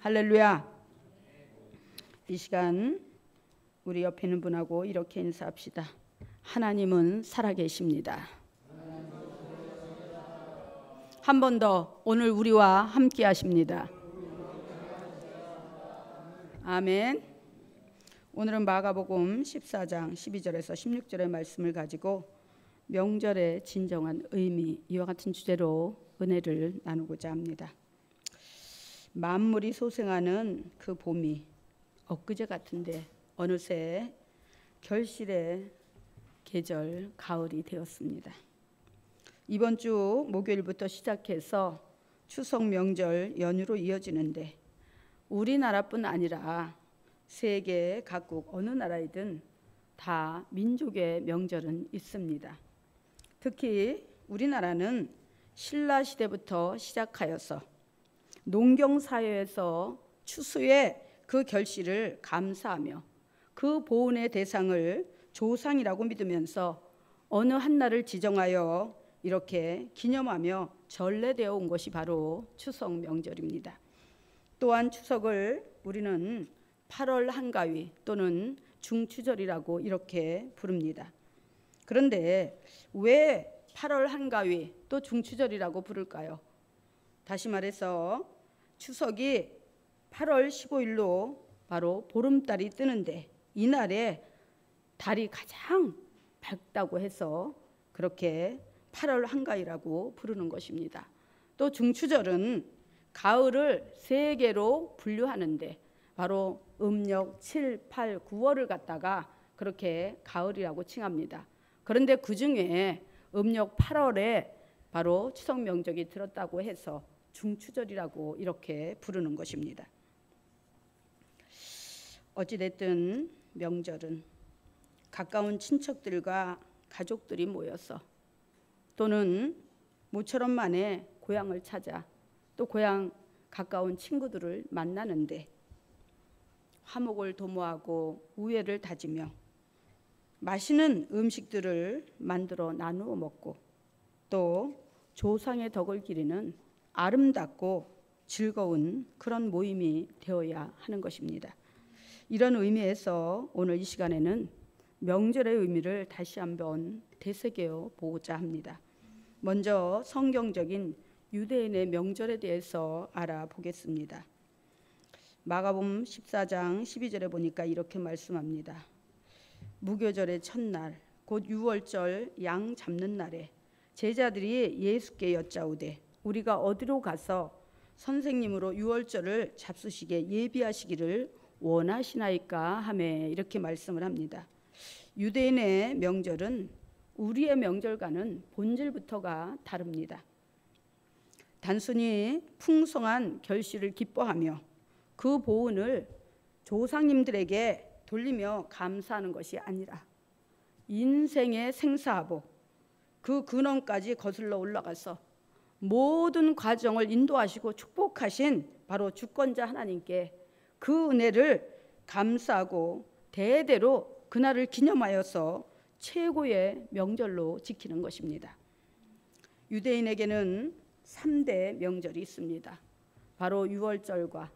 할렐루야. 이 시간 우리 옆에 있는 분하고 이렇게 인사합시다. 하나님은 살아계십니다. 한 번 더 오늘 우리와 함께 하십니다. 아멘. 오늘은 마가복음 14장 12절에서 16절의 말씀을 가지고 명절의 진정한 의미, 이와 같은 주제로 은혜를 나누고자 합니다. 만물이 소생하는 그 봄이 엊그제 같은데 어느새 결실의 계절 가을이 되었습니다. 이번 주 목요일부터 시작해서 추석 명절 연휴로 이어지는데 우리나라뿐 아니라 세계 각국 어느 나라이든 다 민족의 명절은 있습니다. 특히 우리나라는 신라 시대부터 시작하여서 농경사회에서 추수의 그 결실을 감사하며 그 보은의 대상을 조상이라고 믿으면서 어느 한 날을 지정하여 이렇게 기념하며 전래되어 온 것이 바로 추석 명절입니다. 또한 추석을 우리는 8월 한가위 또는 중추절이라고 이렇게 부릅니다. 그런데 왜 8월 한가위 또 중추절이라고 부를까요? 다시 말해서 추석이 8월 15일로 바로 보름달이 뜨는데 이날에 달이 가장 밝다고 해서 그렇게 8월 한가위라고 부르는 것입니다. 또 중추절은 가을을 세 개로 분류하는데 바로 음력 7, 8, 9월을 갖다가 그렇게 가을이라고 칭합니다. 그런데 그 중에 음력 8월에 바로 추석 명절이 들었다고 해서 중추절이라고 이렇게 부르는 것입니다. 어찌됐든 명절은 가까운 친척들과 가족들이 모여서 또는 모처럼 만에 고향을 찾아 또 고향 가까운 친구들을 만나는데 화목을 도모하고 우애를 다지며 맛있는 음식들을 만들어 나누어 먹고 또 조상의 덕을 기리는 아름답고 즐거운 그런 모임이 되어야 하는 것입니다. 이런 의미에서 오늘 이 시간에는 명절의 의미를 다시 한번 되새겨 보고자 합니다. 먼저 성경적인 유대인의 명절에 대해서 알아보겠습니다. 마가복음 14장 12절에 보니까 이렇게 말씀합니다. 무교절의 첫날 곧 유월절 양 잡는 날에 제자들이 예수께 여짜오되 우리가 어디로 가서 선생님으로 유월절을 잡수시게 예비하시기를 원하시나이까 하매 이렇게 말씀을 합니다. 유대인의 명절은 우리의 명절과는 본질부터가 다릅니다. 단순히 풍성한 결실을 기뻐하며 그 보은을 조상님들에게 돌리며 감사하는 것이 아니라 인생의 생사하복 그 근원까지 거슬러 올라가서 모든 과정을 인도하시고 축복하신 바로 주권자 하나님께 그 은혜를 감사하고 대대로 그날을 기념하여서 최고의 명절로 지키는 것입니다. 유대인에게는 3대 명절이 있습니다. 바로 유월절과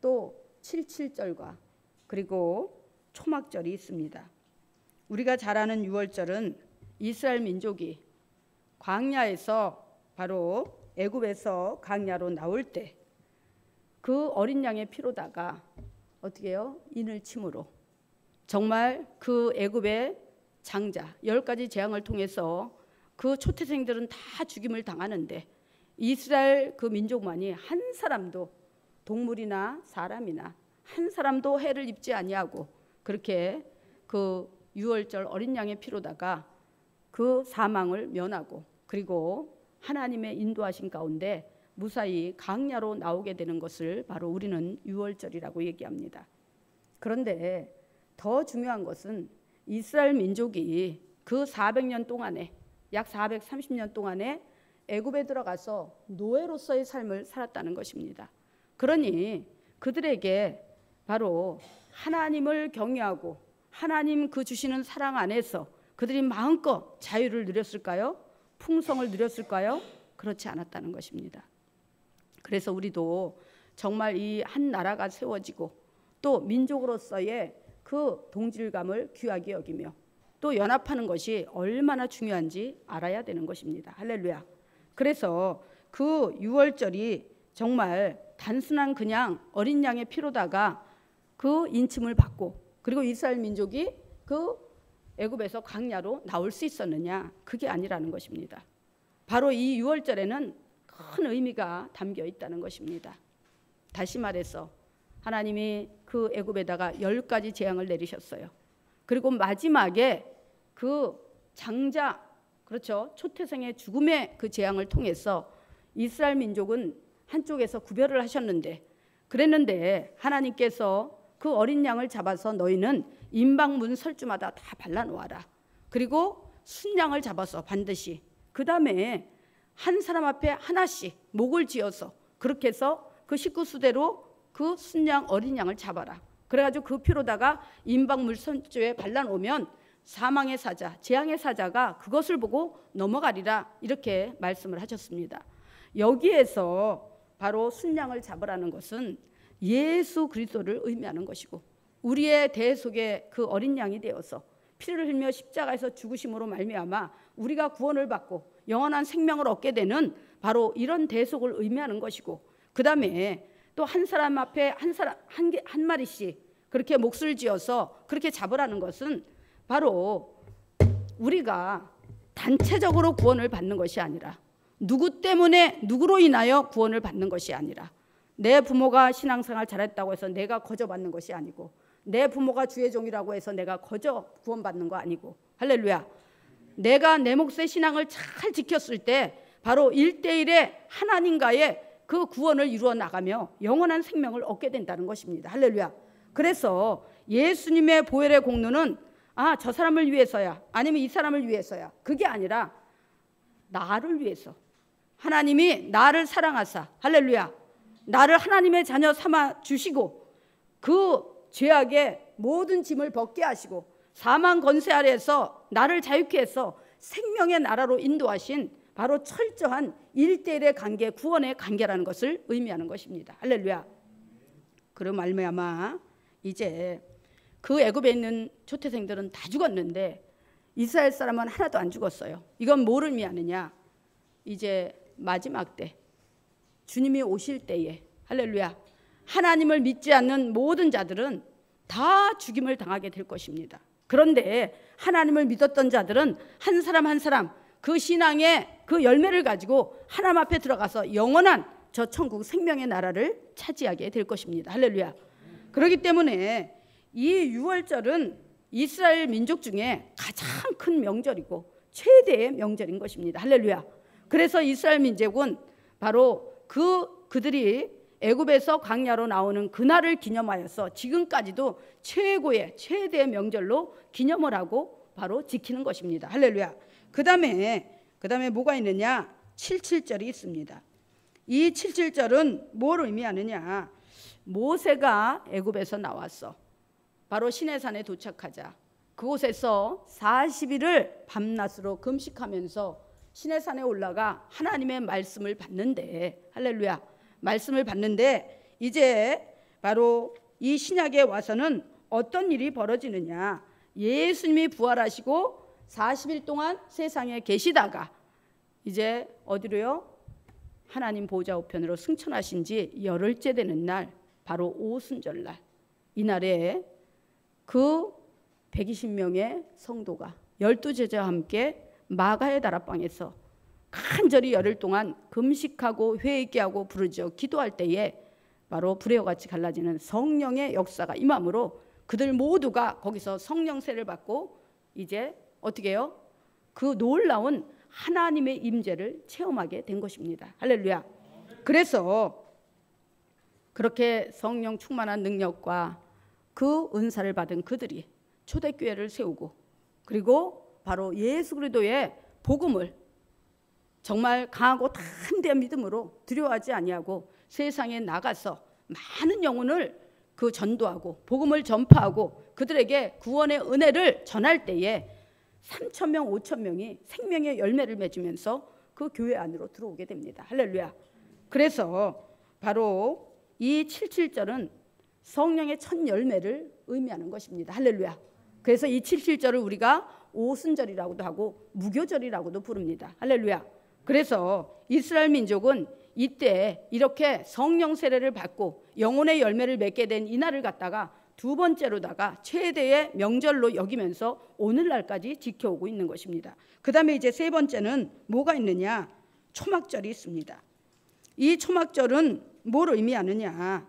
또 칠칠절과 그리고 초막절이 있습니다. 우리가 잘 아는 유월절은 이스라엘 민족이 광야에서 바로 애굽에서 광야로 나올 때 그 어린 양의 피로다가 어떻게 해요? 인을 침으로 정말 그 애굽의 장자 10가지 재앙을 통해서 그 초태생들은 다 죽임을 당하는데 이스라엘 그 민족만이 한 사람도 동물이나 사람이나 한 사람도 해를 입지 아니하고 그렇게 그 유월절 어린 양의 피로다가 그 사망을 면하고 그리고 하나님의 인도하신 가운데 무사히 광야로 나오게 되는 것을 바로 우리는 유월절이라고 얘기합니다. 그런데 더 중요한 것은 이스라엘 민족이 그 400년 동안에 약 430년 동안에 애굽에 들어가서 노예로서의 삶을 살았다는 것입니다. 그러니 그들에게 바로 하나님을 경외하고 하나님 그 주시는 사랑 안에서 그들이 마음껏 자유를 누렸을까요? 풍성을 누렸을까요? 그렇지 않았다는 것입니다. 그래서 우리도 정말 이 한 나라가 세워지고 또 민족으로서의 그 동질감을 귀하게 여기며 또 연합하는 것이 얼마나 중요한지 알아야 되는 것입니다. 할렐루야. 그래서 그 유월절이 정말 단순한 그냥 어린 양의 피로다가 그 인침을 받고 그리고 이스라엘 민족이 그 애굽에서 광야로 나올 수 있었느냐, 그게 아니라는 것입니다. 바로 이 유월절에는 큰 의미가 담겨 있다는 것입니다. 다시 말해서 하나님이 그 애굽에다가 10가지 재앙을 내리셨어요. 그리고 마지막에 그 장자, 그렇죠, 초태생의 죽음의 그 재앙을 통해서 이스라엘 민족은 한쪽에서 구별을 하셨는데, 그랬는데 하나님께서 그 어린 양을 잡아서 너희는 임방문 설주마다 다 발라놓아라. 그리고 순양을 잡아서 반드시, 그 다음에 한 사람 앞에 하나씩 목을 지어서 그렇게 해서 그 식구수대로 그 순양 어린 양을 잡아라. 그래가지고 그 피로다가 임방문 설주에 발라놓으면 사망의 사자, 재앙의 사자가 그것을 보고 넘어가리라, 이렇게 말씀을 하셨습니다. 여기에서 바로 순양을 잡으라는 것은 예수 그리스도를 의미하는 것이고, 우리의 대속의 그 어린 양이 되어서 피를 흘며 십자가에서 죽으심으로 말미암아 우리가 구원을 받고 영원한 생명을 얻게 되는 바로 이런 대속을 의미하는 것이고, 그 다음에 또 한 사람 앞에 한 마리씩 그렇게 몫을 지어서 그렇게 잡으라는 것은 바로 우리가 단체적으로 구원을 받는 것이 아니라, 누구 때문에 누구로 인하여 구원을 받는 것이 아니라, 내 부모가 신앙생활 잘했다고 해서 내가 거저 받는 것이 아니고, 내 부모가 주의 종이라고 해서 내가 거저 구원받는 거 아니고, 할렐루야, 내가 내 몫의 신앙을 잘 지켰을 때 바로 1대1의 하나님과의 그 구원을 이루어 나가며 영원한 생명을 얻게 된다는 것입니다. 할렐루야. 그래서 예수님의 보혈의 공로는 저 사람을 위해서야, 아니면 이 사람을 위해서야, 그게 아니라 나를 위해서 하나님이 나를 사랑하사, 할렐루야, 나를 하나님의 자녀 삼아 주시고 그 죄악의 모든 짐을 벗게 하시고 사망 권세 아래에서 나를 자유케 해서 생명의 나라로 인도하신 바로 철저한 1대1의 관계, 구원의 관계라는 것을 의미하는 것입니다. 할렐루야. 그럼 말미암아 이제 그 애굽에 있는 초태생들은 다 죽었는데 이스라엘 사람은 하나도 안 죽었어요. 이건 뭘 의미하느냐, 이제 마지막 때, 주님이 오실 때에, 할렐루야, 하나님을 믿지 않는 모든 자들은 다 죽임을 당하게 될 것입니다. 그런데 하나님을 믿었던 자들은 한 사람 한 사람 그 신앙의 그 열매를 가지고 하나님 앞에 들어가서 영원한 저 천국 생명의 나라를 차지하게 될 것입니다. 할렐루야. 그렇기 때문에 이 유월절은 이스라엘 민족 중에 가장 큰 명절이고 최대의 명절인 것입니다. 할렐루야. 그래서 이스라엘 민족은 바로 그들이 애굽에서 광야로 나오는 그날을 기념하여서 지금까지도 최대의 명절로 기념을 하고 바로 지키는 것입니다. 할렐루야. 그 다음에 뭐가 있느냐, 77절이 있습니다. 이 77절은 뭘 의미하느냐, 모세가 애굽에서 나왔어. 바로 시내산에 도착하자 그곳에서 40일을 밤낮으로 금식하면서 시내산에 올라가 하나님의 말씀을 받는데, 할렐루야, 말씀을 받는데 이제 바로 이 신약에 와서는 어떤 일이 벌어지느냐, 예수님이 부활하시고 40일 동안 세상에 계시다가 이제 어디로요? 하나님 보좌 우편으로 승천하신 지 열흘째 되는 날, 바로 오순절날, 이날에 그 120명의 성도가 12제자와 함께 마가의 다락방에서 간절히 열흘 동안 금식하고 회개하고 부르짖어 기도할 때에 바로 불의와 같이 갈라지는 성령의 역사가 임함으로 그들 모두가 거기서 성령세를 받고 이제 어떻게 해요? 그 놀라운 하나님의 임재를 체험하게 된 것입니다. 할렐루야. 그래서 그렇게 성령 충만한 능력과 그 은사를 받은 그들이 초대교회를 세우고, 그리고 바로 예수 그리스도의 복음을 정말 강하고 담대한 믿음으로 두려워하지 아니하고 세상에 나가서 많은 영혼을 그 전도하고 복음을 전파하고 그들에게 구원의 은혜를 전할 때에 3,000명, 5,000명이 생명의 열매를 맺으면서 그 교회 안으로 들어오게 됩니다. 할렐루야. 그래서 바로 이 77절은 성령의 첫 열매를 의미하는 것입니다. 할렐루야. 그래서 이 77절을 우리가 오순절이라고도 하고 무교절이라고도 부릅니다. 할렐루야. 그래서 이스라엘 민족은 이때 이렇게 성령 세례를 받고 영혼의 열매를 맺게 된 이날을 갖다가 두 번째로다가 최대의 명절로 여기면서 오늘날까지 지켜오고 있는 것입니다. 그 다음에 이제 세 번째는 뭐가 있느냐? 초막절이 있습니다. 이 초막절은 뭘 의미하느냐?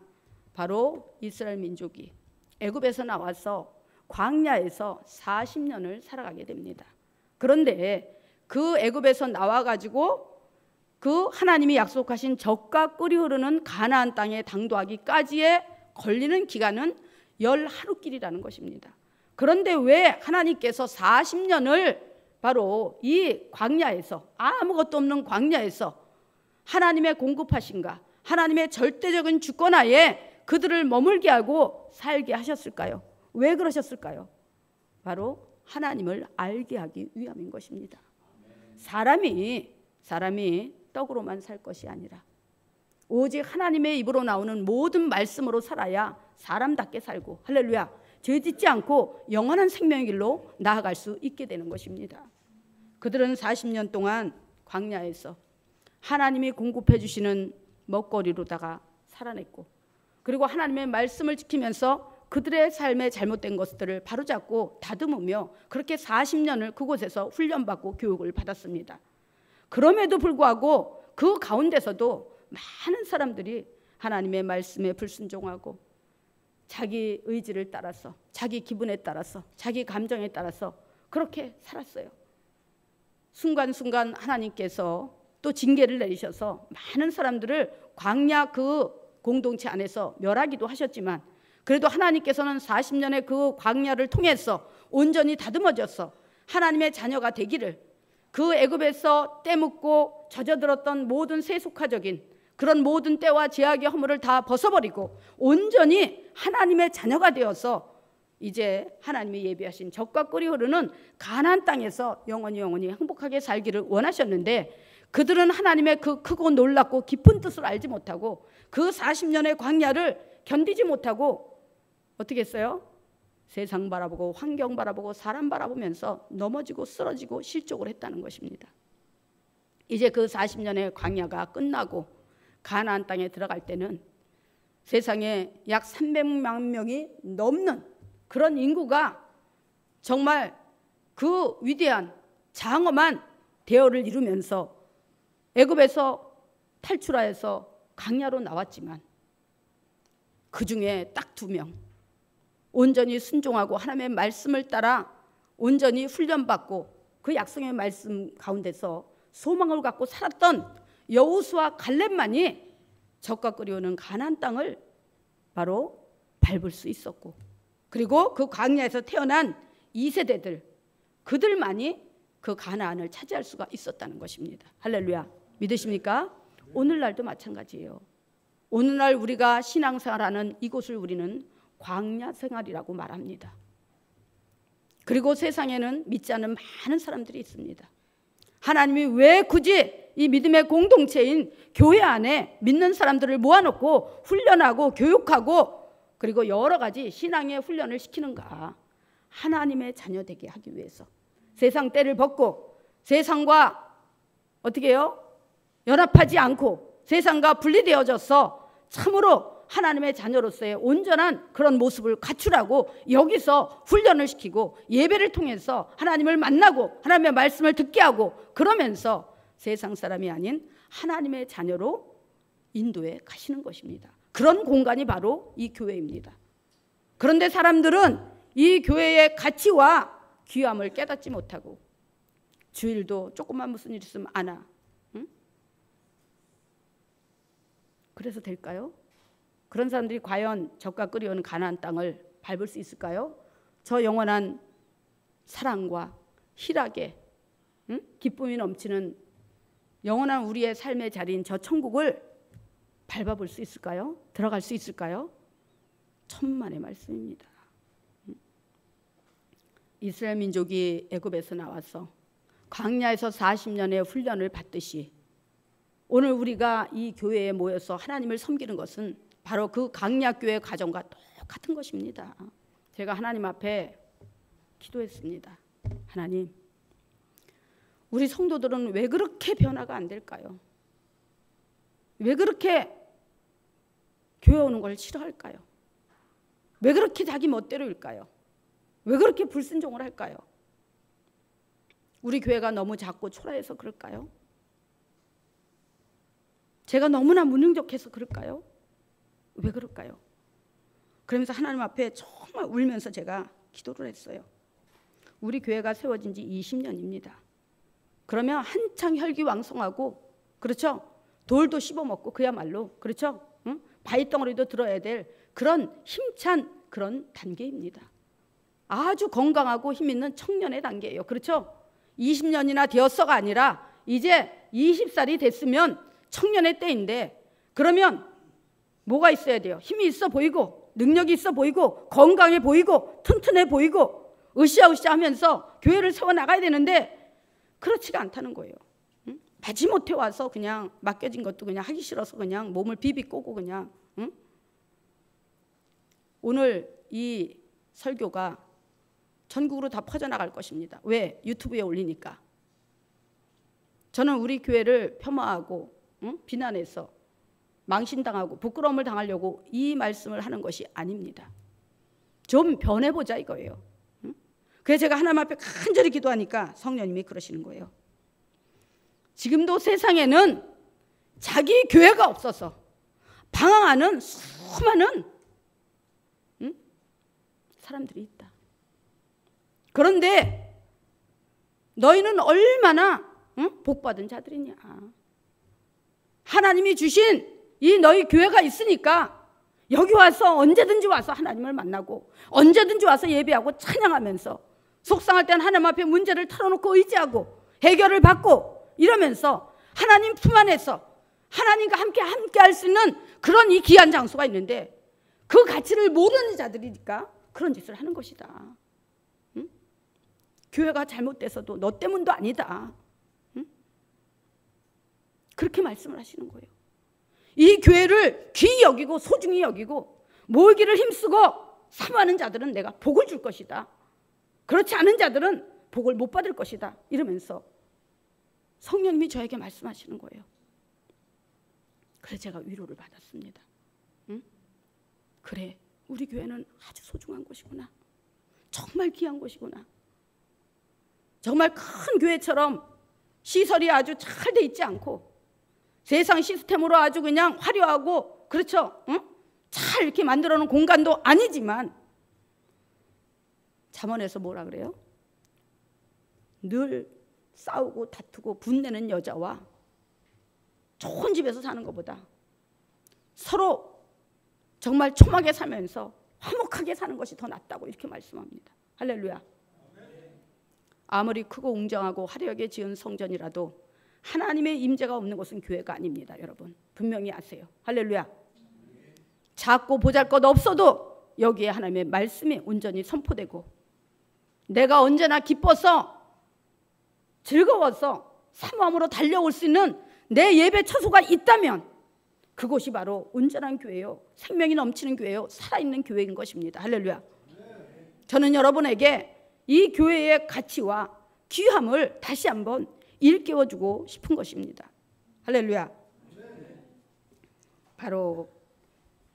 바로 이스라엘 민족이 애굽에서 나와서 광야에서 40년을 살아가게 됩니다. 그런데 그 애굽에서 나와가지고 그 하나님이 약속하신 젖과 꿀이 흐르는 가나안 땅에 당도하기까지의 걸리는 기간은 10하루길이라는 것입니다. 그런데 왜 하나님께서 40년을 바로 이 광야에서, 아무것도 없는 광야에서 하나님의 공급하신가, 하나님의 절대적인 주권하에 그들을 머물게 하고 살게 하셨을까요? 왜 그러셨을까요? 바로 하나님을 알게 하기 위함인 것입니다. 사람이 떡으로만 살 것이 아니라 오직 하나님의 입으로 나오는 모든 말씀으로 살아야 사람답게 살고, 할렐루야, 죄짓지 않고 영원한 생명의 길로 나아갈 수 있게 되는 것입니다. 그들은 40년 동안 광야에서 하나님이 공급해 주시는 먹거리로다가 살아냈고, 그리고 하나님의 말씀을 지키면서 그들의 삶에 잘못된 것들을 바로잡고 다듬으며 그렇게 40년을 그곳에서 훈련받고 교육을 받았습니다. 그럼에도 불구하고 그 가운데서도 많은 사람들이 하나님의 말씀에 불순종하고 자기 의지를 따라서, 자기 기분에 따라서, 자기 감정에 따라서 그렇게 살았어요. 순간순간 하나님께서 또 징계를 내리셔서 많은 사람들을 광야 그 공동체 안에서 멸하기도 하셨지만, 그래도 하나님께서는 40년의 그 광야를 통해서 온전히 다듬어져서 하나님의 자녀가 되기를, 그 애굽에서 때묻고 젖어들었던 모든 세속화적인 그런 모든 때와 제약의 허물을 다 벗어버리고 온전히 하나님의 자녀가 되어서 이제 하나님이 예비하신 젖과 꿀이 흐르는 가나안 땅에서 영원히 행복하게 살기를 원하셨는데, 그들은 하나님의 그 크고 놀랍고 깊은 뜻을 알지 못하고 그 40년의 광야를 견디지 못하고 어떻게 했어요? 세상 바라보고 환경 바라보고 사람 바라보면서 넘어지고 쓰러지고 실족을 했다는 것입니다. 이제 그 40년의 광야가 끝나고 가나안 땅에 들어갈 때는 세상에 약 300만 명이 넘는 그런 인구가 정말 그 위대한 장엄한 대열을 이루면서 애굽에서 탈출하여서 광야로 나왔지만 그 중에 딱 2명, 온전히 순종하고 하나님의 말씀을 따라 온전히 훈련받고 그 약속의 말씀 가운데서 소망을 갖고 살았던 여호수아 갈렙만이 젖과 꿀이 흐르는 가나안 땅을 바로 밟을 수 있었고, 그리고 그 광야에서 태어난 2세대들, 그들만이 그 가나안을 차지할 수가 있었다는 것입니다. 할렐루야. 믿으십니까? 오늘날도 마찬가지예요. 오늘날 우리가 신앙생활하는 이곳을 우리는 광야 생활이라고 말합니다. 그리고 세상에는 믿지 않는 많은 사람들이 있습니다. 하나님이 왜 굳이 이 믿음의 공동체인 교회 안에 믿는 사람들을 모아놓고 훈련하고 교육하고 그리고 여러 가지 신앙의 훈련을 시키는가? 하나님의 자녀 되게 하기 위해서 세상 때를 벗고 세상과 어떻게 해요? 연합하지 않고 세상과 분리되어져서 참으로 하나님의 자녀로서의 온전한 그런 모습을 갖추라고 여기서 훈련을 시키고 예배를 통해서 하나님을 만나고 하나님의 말씀을 듣게 하고, 그러면서 세상 사람이 아닌 하나님의 자녀로 인도해 가시는 것입니다. 그런 공간이 바로 이 교회입니다. 그런데 사람들은 이 교회의 가치와 귀함을 깨닫지 못하고 주일도 조금만 무슨 일 있으면 안 와. 응? 그래서 될까요? 그런 사람들이 과연 젖과 꿀이 흐르는 가나안 땅을 밟을 수 있을까요? 저 영원한 사랑과 희락의 기쁨이 넘치는 영원한 우리의 삶의 자리인 저 천국을 밟아볼 수 있을까요? 들어갈 수 있을까요? 천만의 말씀입니다. 이스라엘 민족이 애굽에서 나와서 광야에서 40년의 훈련을 받듯이 오늘 우리가 이 교회에 모여서 하나님을 섬기는 것은 바로 그 강약교회 가정과 똑같은 것입니다. 제가 하나님 앞에 기도했습니다. 하나님, 우리 성도들은 왜 그렇게 변화가 안 될까요? 왜 그렇게 교회 오는 걸 싫어할까요? 왜 그렇게 자기 멋대로일까요? 왜 그렇게 불순종을 할까요? 우리 교회가 너무 작고 초라해서 그럴까요? 제가 너무나 무능력해서 그럴까요? 왜 그럴까요? 그러면서 하나님 앞에 정말 울면서 제가 기도를 했어요. 우리 교회가 세워진 지 20년입니다. 그러면 한창 혈기왕성하고, 그렇죠? 돌도 씹어먹고 그야말로, 그렇죠? 응? 바위덩어리도 들어야 될 그런 힘찬 그런 단계입니다. 아주 건강하고 힘있는 청년의 단계예요. 그렇죠? 20년이나 되었어가 아니라 이제 20살이 됐으면 청년의 때인데, 그러면 뭐가 있어야 돼요? 힘이 있어 보이고, 능력이 있어 보이고, 건강해 보이고, 튼튼해 보이고, 으쌰으쌰 하면서 교회를 세워나가야 되는데 그렇지가 않다는 거예요. 응? 마지못해 와서 그냥 맡겨진 것도 그냥 하기 싫어서 그냥 몸을 비비꼬고 그냥. 응? 오늘 이 설교가 전국으로 다 퍼져나갈 것입니다. 왜? 유튜브에 올리니까. 저는 우리 교회를 폄하하고 비난해서 망신당하고 부끄러움을 당하려고 이 말씀을 하는 것이 아닙니다. 좀 변해보자 이거예요. 그래서 제가 하나님 앞에 간절히 기도하니까 성령님이 그러시는 거예요. 지금도 세상에는 자기 교회가 없어서 방황하는 수많은 사람들이 있다. 그런데 너희는 얼마나 복받은 자들이냐. 하나님이 주신 이 너희 교회가 있으니까 여기 와서 언제든지 와서 하나님을 만나고 언제든지 와서 예배하고 찬양하면서 속상할 땐 하나님 앞에 문제를 털어놓고 의지하고 해결을 받고 이러면서 하나님 품 안에서 하나님과 함께 할 수 있는 그런 이 귀한 장소가 있는데 그 가치를 모르는 자들이니까 그런 짓을 하는 것이다. 응? 교회가 잘못돼서도 너 때문도 아니다. 응? 그렇게 말씀을 하시는 거예요. 이 교회를 귀히 여기고 소중히 여기고 모으기를 힘쓰고 사모하는 자들은 내가 복을 줄 것이다. 그렇지 않은 자들은 복을 못 받을 것이다. 이러면서 성령님이 저에게 말씀하시는 거예요. 그래서 제가 위로를 받았습니다. 응? 그래, 우리 교회는 아주 소중한 곳이구나. 정말 귀한 곳이구나. 정말 큰 교회처럼 시설이 아주 잘 돼 있지 않고 세상 시스템으로 아주 그냥 화려하고, 그렇죠? 응? 잘 이렇게 만들어 놓은 공간도 아니지만 잠언에서 뭐라 그래요? 늘 싸우고 다투고 분내는 여자와 좋은 집에서 사는 것보다 서로 정말 촘하게 살면서 화목하게 사는 것이 더 낫다고 이렇게 말씀합니다. 할렐루야. 아무리 크고 웅장하고 화려하게 지은 성전이라도 하나님의 임재가 없는 곳은 교회가 아닙니다. 여러분 분명히 아세요. 할렐루야. 작고 보잘것 없어도 여기에 하나님의 말씀이 온전히 선포되고 내가 언제나 기뻐서 즐거워서 사모함으로 달려올 수 있는 내 예배 처소가 있다면 그곳이 바로 온전한 교회요, 생명이 넘치는 교회요, 살아있는 교회인 것입니다. 할렐루야. 저는 여러분에게 이 교회의 가치와 귀함을 다시 한번 일깨워주고 싶은 것입니다. 할렐루야. 바로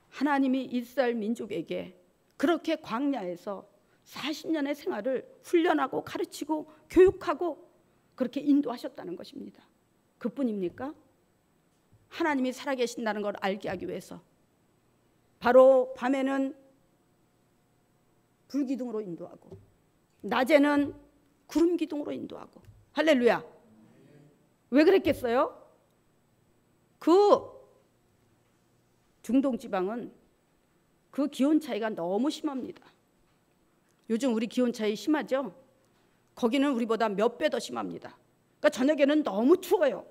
하나님이 이스라엘 민족에게 그렇게 광야에서 40년의 생활을 훈련하고 가르치고 교육하고 그렇게 인도하셨다는 것입니다. 그뿐입니까? 하나님이 살아계신다는 걸 알게 하기 위해서 바로 밤에는 불기둥으로 인도하고 낮에는 구름기둥으로 인도하고. 할렐루야. 왜 그랬겠어요? 그 중동 지방은 그 기온 차이가 너무 심합니다. 요즘 우리 기온 차이 심하죠? 거기는 우리보다 몇 배 더 심합니다. 그러니까 저녁에는 너무 추워요.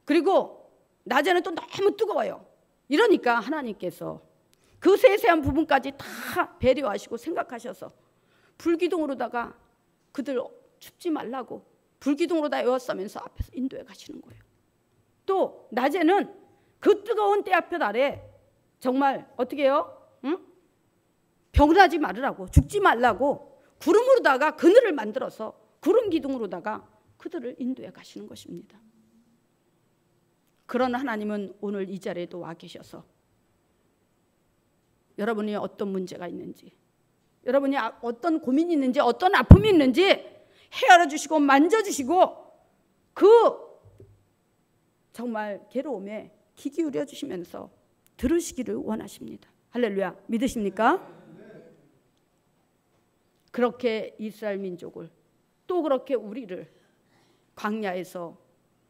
그리고 낮에는 또 너무 뜨거워요. 이러니까 하나님께서 그 세세한 부분까지 다 배려하시고 생각하셔서 불기둥으로다가 그들 춥지 말라고 불기둥으로다 에워싸면서 앞에서 인도해 가시는 거예요. 또 낮에는 그 뜨거운 때 앞에 아래 정말 어떻게 해요? 응? 병나지 말으라고, 죽지 말라고 구름으로다가 그늘을 만들어서 구름 기둥으로다가 그들을 인도해 가시는 것입니다. 그런 하나님은 오늘 이 자리에도 와 계셔서 여러분이 어떤 문제가 있는지, 여러분이 어떤 고민이 있는지, 어떤 아픔이 있는지 헤아려 주시고 만져주시고 그 정말 괴로움에 귀 기울여 주시면서 들으시기를 원하십니다. 할렐루야. 믿으십니까? 그렇게 이스라엘 민족을, 또 그렇게 우리를 광야에서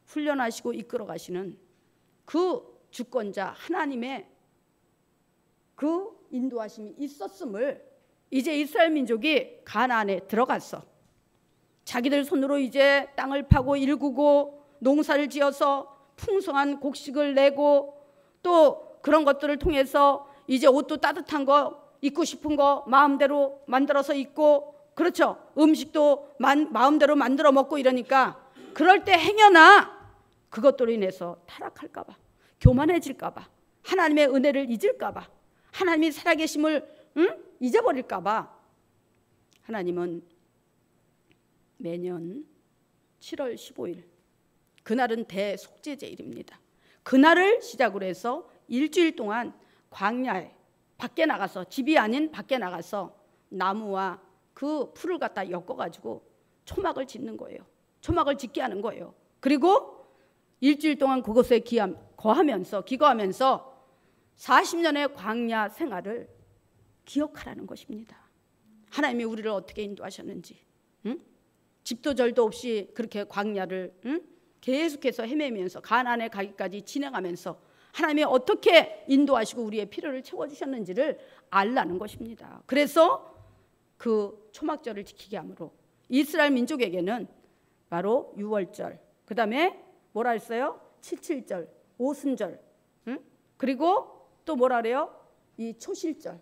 훈련하시고 이끌어 가시는 그 주권자 하나님의 그 인도하심이 있었음을 이제 이스라엘 민족이 가나안에 들어갔어. 자기들 손으로 이제 땅을 파고 일구고 농사를 지어서 풍성한 곡식을 내고 또 그런 것들을 통해서 이제 옷도 따뜻한 거 입고 싶은 거 마음대로 만들어서 입고, 그렇죠. 음식도 마음대로 만들어 먹고 이러니까 그럴 때 행여나 그것들로 인해서 타락할까 봐, 교만해질까 봐, 하나님의 은혜를 잊을까 봐, 하나님이 살아계심을 잊어버릴까 봐 하나님은 매년 7월 15일 그날은 대속죄제일입니다. 그날을 시작으로 해서 일주일 동안 광야에 밖에 나가서, 집이 아닌 밖에 나가서 나무와 그 풀을 갖다 엮어가지고 초막을 짓는 거예요. 초막을 짓게 하는 거예요. 그리고 일주일 동안 그곳에 기거하면서 40년의 광야 생활을 기억하라는 것입니다. 하나님이 우리를 어떻게 인도하셨는지, 집도 절도 없이 그렇게 광야를 계속해서 헤매면서 가나안에 가기까지 진행하면서 하나님이 어떻게 인도하시고 우리의 필요를 채워주셨는지를 알라는 것입니다. 그래서 그 초막절을 지키게 함으로 이스라엘 민족에게는 바로 유월절, 그 다음에 뭐라 했어요? 칠칠절, 오순절, 그리고 또 뭐라 그래요? 이 초실절,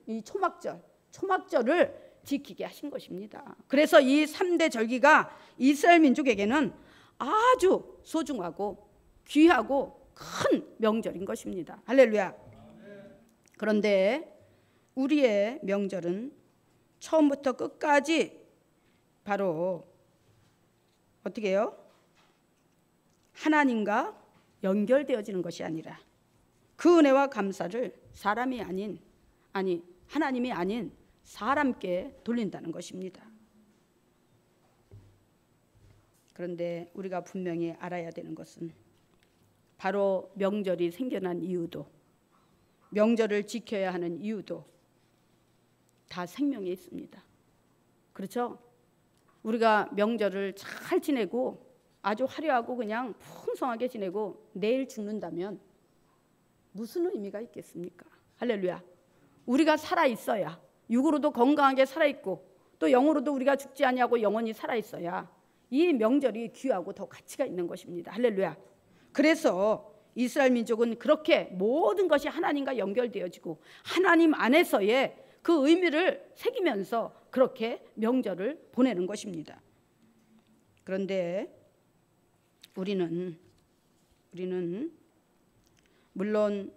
이 초막절을 지키게 하신 것입니다. 그래서 이 3대 절기가 이스라엘 민족에게는 아주 소중하고 귀하고 큰 명절인 것입니다. 할렐루야. 그런데 우리의 명절은 처음부터 끝까지 바로 어떻게 해요? 하나님과 연결되어지는 것이 아니라 그 은혜와 감사를 하나님이 아닌 사람께 돌린다는 것입니다. 그런데 우리가 분명히 알아야 되는 것은 바로 명절이 생겨난 이유도, 명절을 지켜야 하는 이유도 다 생명에 있습니다. 그렇죠? 우리가 명절을 잘 지내고 아주 화려하고 그냥 풍성하게 지내고 내일 죽는다면 무슨 의미가 있겠습니까? 할렐루야. 우리가 살아있어야, 육으로도 건강하게 살아있고 또 영으로도 우리가 죽지 아니하고 영원히 살아있어야 이 명절이 귀하고 더 가치가 있는 것입니다. 할렐루야. 그래서 이스라엘 민족은 그렇게 모든 것이 하나님과 연결되어지고 하나님 안에서의 그 의미를 새기면서 그렇게 명절을 보내는 것입니다. 그런데 우리는 물론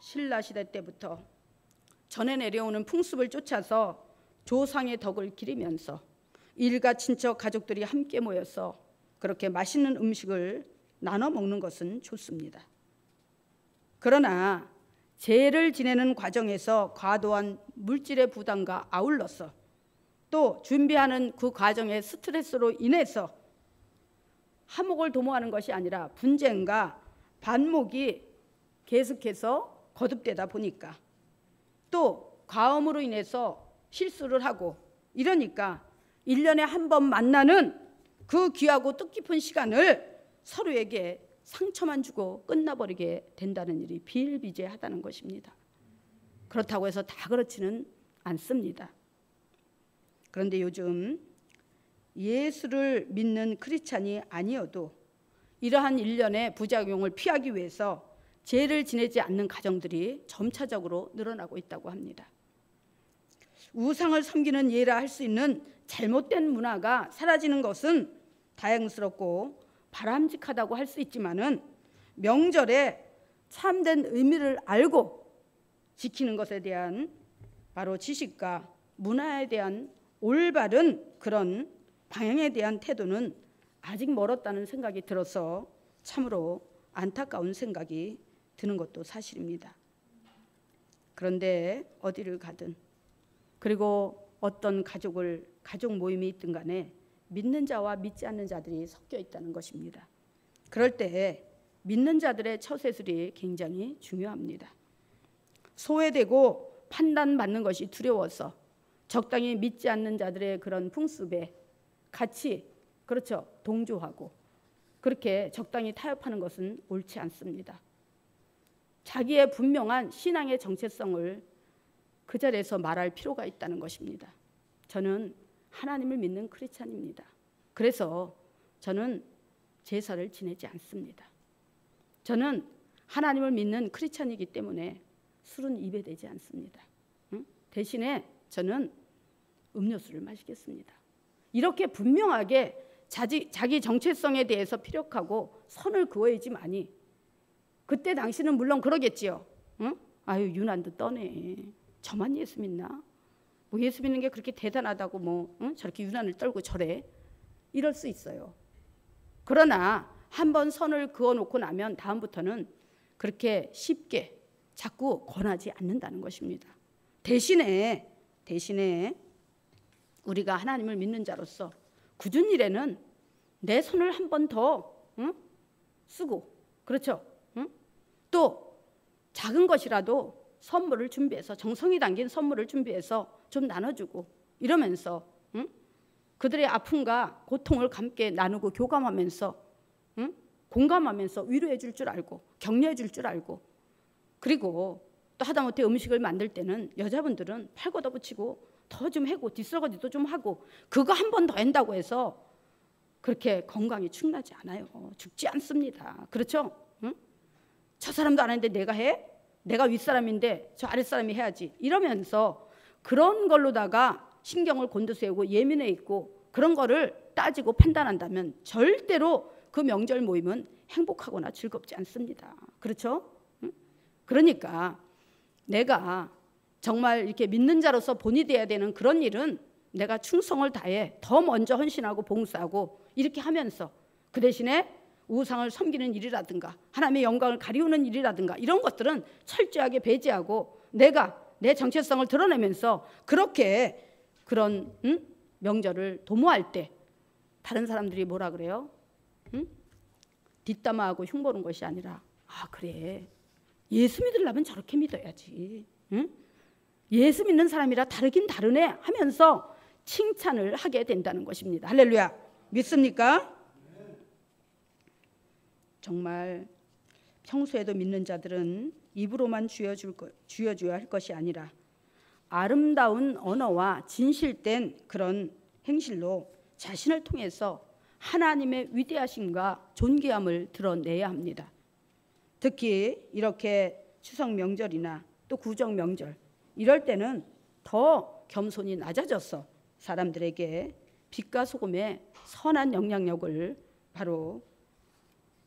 신라 시대 때부터 전해 내려오는 풍습을 쫓아서 조상의 덕을 기리면서 일가 친척 가족들이 함께 모여서 그렇게 맛있는 음식을 나눠 먹는 것은 좋습니다. 그러나 제를 지내는 과정에서 과도한 물질의 부담과 아울러서 또 준비하는 그 과정의 스트레스로 인해서 화목을 도모하는 것이 아니라 분쟁과 반목이 계속해서 거듭되다 보니까 또 과음으로 인해서 실수를 하고 이러니까 1년에 한 번 만나는 그 귀하고 뜻깊은 시간을 서로에게 상처만 주고 끝나버리게 된다는 일이 비일비재하다는 것입니다. 그렇다고 해서 다 그렇지는 않습니다. 그런데 요즘 예수를 믿는 크리스찬이 아니어도 이러한 일련의 부작용을 피하기 위해서 제를 지내지 않는 가정들이 점차적으로 늘어나고 있다고 합니다. 우상을 섬기는 예라 할 수 있는 잘못된 문화가 사라지는 것은 다행스럽고 바람직하다고 할 수 있지만은 명절에 참된 의미를 알고 지키는 것에 대한 바로 지식과 문화에 대한 올바른 그런 방향에 대한 태도는 아직 멀었다는 생각이 들어서 참으로 안타까운 생각이 드는 것도 사실입니다. 그런데 어디를 가든, 그리고 어떤 가족 모임이 있든 간에 믿는 자와 믿지 않는 자들이 섞여 있다는 것입니다. 그럴 때 믿는 자들의 처세술이 굉장히 중요합니다. 소외되고 판단받는 것이 두려워서 적당히 믿지 않는 자들의 그런 풍습에 같이 그렇죠 동조하고 그렇게 적당히 타협하는 것은 옳지 않습니다. 자기의 분명한 신앙의 정체성을 그 자리에서 말할 필요가 있다는 것입니다. 저는 하나님을 믿는 크리스찬입니다. 그래서 저는 제사를 지내지 않습니다. 저는 하나님을 믿는 크리스찬이기 때문에 술은 입에 대지 않습니다. 대신에 저는 음료수를 마시겠습니다. 이렇게 분명하게 자기 정체성에 대해서 피력하고 선을 그어야지만이 그때 당신은 물론 그러겠지요. 아유 유난도 떠네. 저만 예수 믿나? 뭐 예수 믿는 게 그렇게 대단하다고 저렇게 유난을 떨고 저래? 이럴 수 있어요. 그러나 한번 선을 그어놓고 나면 다음부터는 그렇게 쉽게 자꾸 권하지 않는다는 것입니다. 대신에 우리가 하나님을 믿는 자로서 굳은 일에는 내 손을 한 번 더 쓰고 그렇죠. 또 작은 것이라도 선물을 준비해서 정성이 담긴 선물을 준비해서 좀 나눠주고 이러면서 그들의 아픔과 고통을 함께 나누고 교감하면서 공감하면서 위로해 줄 줄 알고 격려해 줄 줄 알고 그리고 또 하다못해 음식을 만들 때는 여자분들은 팔 걷어붙이고 더 좀 해고 뒷설거지도 좀 하고 그거 한 번 더 한다고 해서 그렇게 건강이 축나지 않아요. 죽지 않습니다. 그렇죠? 저 사람도 안 하는데 내가 해? 내가 윗사람인데 저 아랫사람이 해야지 이러면서 그런 걸로다가 신경을 곤두세우고 예민해 있고 그런 거를 따지고 판단한다면 절대로 그 명절 모임은 행복하거나 즐겁지 않습니다. 그렇죠? 그러니까 내가 정말 이렇게 믿는 자로서 본이 돼야 되는 그런 일은 내가 충성을 다해 더 먼저 헌신하고 봉사하고 이렇게 하면서 그 대신에 우상을 섬기는 일이라든가 하나님의 영광을 가리우는 일이라든가 이런 것들은 철저하게 배제하고 내가 내 정체성을 드러내면서 그렇게 그런 명절을 도모할 때 다른 사람들이 뭐라 그래요? 뒷담화하고 흉보는 것이 아니라 아 그래 예수 믿으려면 저렇게 믿어야지. 예수 믿는 사람이라 다르긴 다르네 하면서 칭찬을 하게 된다는 것입니다. 할렐루야. 믿습니까? 정말 평소에도 믿는 자들은 입으로만 쥐어줘야 할 것이 아니라 아름다운 언어와 진실된 그런 행실로 자신을 통해서 하나님의 위대하심과 존귀함을 드러내야 합니다. 특히 이렇게 추석 명절이나 또 구정 명절 이럴 때는 더 겸손이 낮아져서 사람들에게 빛과 소금의 선한 영향력을 바로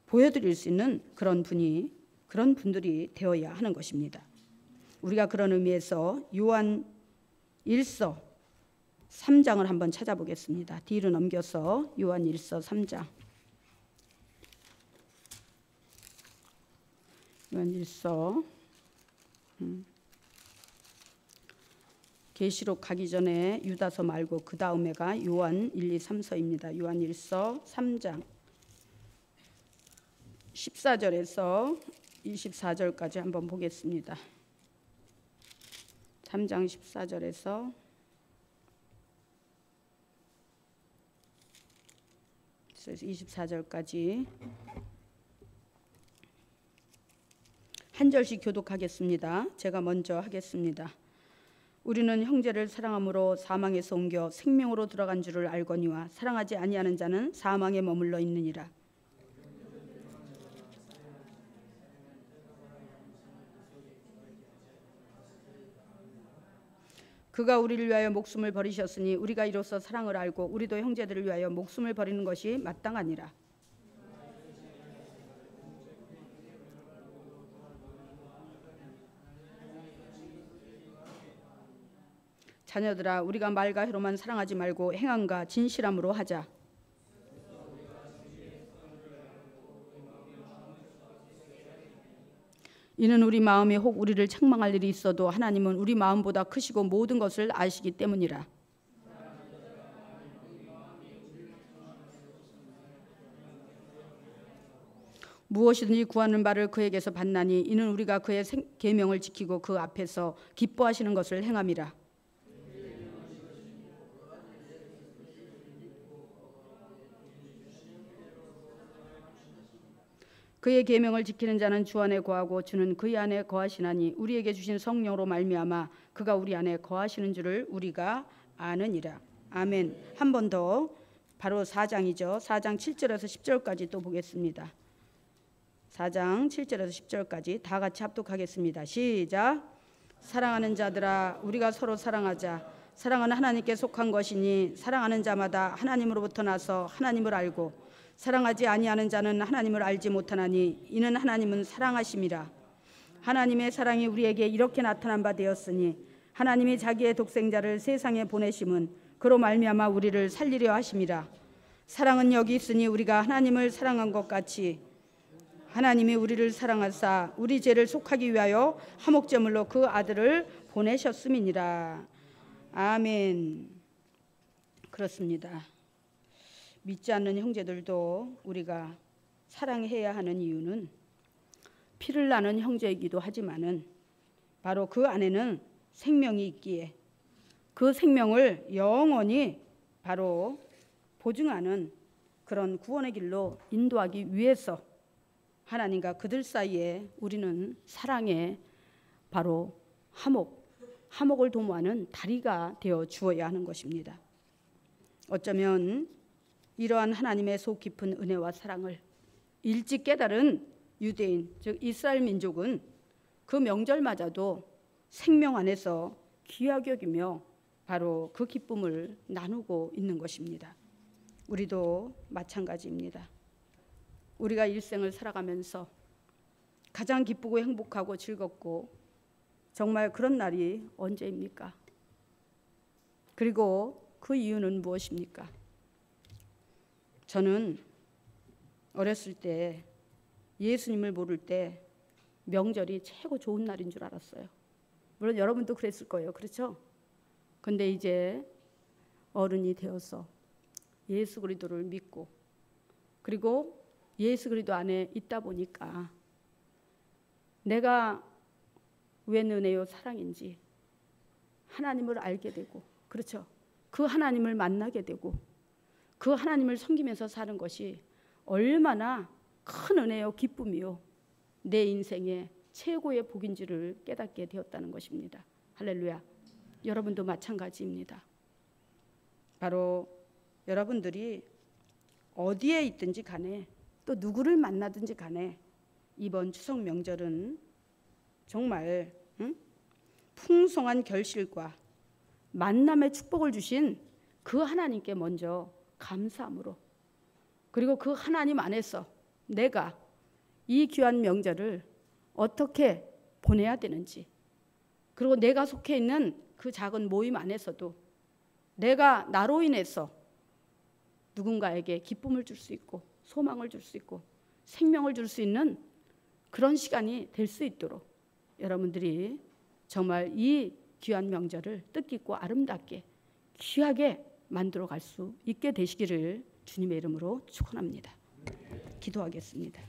보여드릴 수 있는 그런 분들이 되어야 하는 것입니다. 우리가 그런 의미에서 요한 1서 3장을 한번 찾아보겠습니다. 뒤로 넘겨서 요한 1서 3장. 요한 1서 계시록 가기 전에 유다서 말고 그 다음에가 요한 1, 2, 3서입니다. 요한 1서 3장 14절에서 24절까지 한번 보겠습니다. 3장 14절에서 24절까지 한 절씩 교독하겠습니다. 제가 먼저 하겠습니다. 우리는 형제를 사랑함으로 사망에서 옮겨 생명으로 들어간 줄을 알거니와 사랑하지 아니하는 자는 사망에 머물러 있느니라. 그가 우리를 위하여 목숨을 버리셨으니 우리가 이로써 사랑을 알고 우리도 형제들을 위하여 목숨을 버리는 것이 마땅하니라. 자녀들아, 우리가 말과 혀로만 사랑하지 말고 행함과 진실함으로 하자. 이는 우리 마음이 혹 우리를 책망할 일이 있어도 하나님은 우리 마음보다 크시고 모든 것을 아시기 때문이라. 무엇이든지 구하는 바를 그에게서 받나니 이는 우리가 그의 계명을 지키고 그 앞에서 기뻐하시는 것을 행함이라. 그의 계명을 지키는 자는 주 안에 거하고 주는 그의 안에 거하시나니 우리에게 주신 성령으로 말미암아 그가 우리 안에 거하시는 줄을 우리가 아느니라. 아멘. 한 번 더 바로 4장이죠. 4장 7절에서 10절까지 또 보겠습니다. 4장 7절에서 10절까지 다 같이 합독하겠습니다. 시작. 사랑하는 자들아, 우리가 서로 사랑하자. 사랑은 하나님께 속한 것이니 사랑하는 자마다 하나님으로부터 나서 하나님을 알고 사랑하지 아니하는 자는 하나님을 알지 못하나니 이는 하나님은 사랑하심이라. 하나님의 사랑이 우리에게 이렇게 나타난 바 되었으니 하나님이 자기의 독생자를 세상에 보내심은 그로 말미암아 우리를 살리려 하심이라. 사랑은 여기 있으니 우리가 하나님을 사랑한 것 같이 하나님이 우리를 사랑하사 우리 죄를 속하기 위하여 화목제물로 그 아들을 보내셨음이니라. 아멘. 그렇습니다. 믿지 않는 형제들도 우리가 사랑해야 하는 이유는 피를 나는 형제이기도 하지만은 바로 그 안에는 생명이 있기에 그 생명을 영원히 바로 보증하는 그런 구원의 길로 인도하기 위해서 하나님과 그들 사이에 우리는 사랑의 바로 화목을 도모하는 다리가 되어 주어야 하는 것입니다. 어쩌면 이러한 하나님의 속 깊은 은혜와 사랑을 일찍 깨달은 유대인, 즉 이스라엘 민족은 그 명절마저도 생명 안에서 귀하게 여기며 바로 그 기쁨을 나누고 있는 것입니다. 우리도 마찬가지입니다. 우리가 일생을 살아가면서 가장 기쁘고 행복하고 즐겁고 정말 그런 날이 언제입니까? 그리고 그 이유는 무엇입니까? 저는 어렸을 때 예수님을 모를 때 명절이 최고 좋은 날인 줄 알았어요. 물론 여러분도 그랬을 거예요. 그렇죠? 근데 이제 어른이 되어서 예수 그리스도를 믿고 그리고 예수 그리스도 안에 있다 보니까 내가 웬 은혜요 사랑인지 하나님을 알게 되고 그렇죠? 그 하나님을 만나게 되고 그 하나님을 섬기면서 사는 것이 얼마나 큰 은혜요 기쁨이요 내 인생의 최고의 복인지를 깨닫게 되었다는 것입니다. 할렐루야. 여러분도 마찬가지입니다. 바로 여러분들이 어디에 있든지 간에 또 누구를 만나든지 간에 이번 추석 명절은 정말 풍성한 결실과 만남의 축복을 주신 그 하나님께 먼저 감사함으로 그리고 그 하나님 안에서 내가 이 귀한 명절을 어떻게 보내야 되는지 그리고 내가 속해 있는 그 작은 모임 안에서도 내가 나로 인해서 누군가에게 기쁨을 줄 수 있고 소망을 줄 수 있고 생명을 줄 수 있는 그런 시간이 될 수 있도록 여러분들이 정말 이 귀한 명절을 뜻깊고 아름답게 귀하게 만들어 갈 수 있게 되시기를 주님의 이름으로 축원합니다. 기도하겠습니다.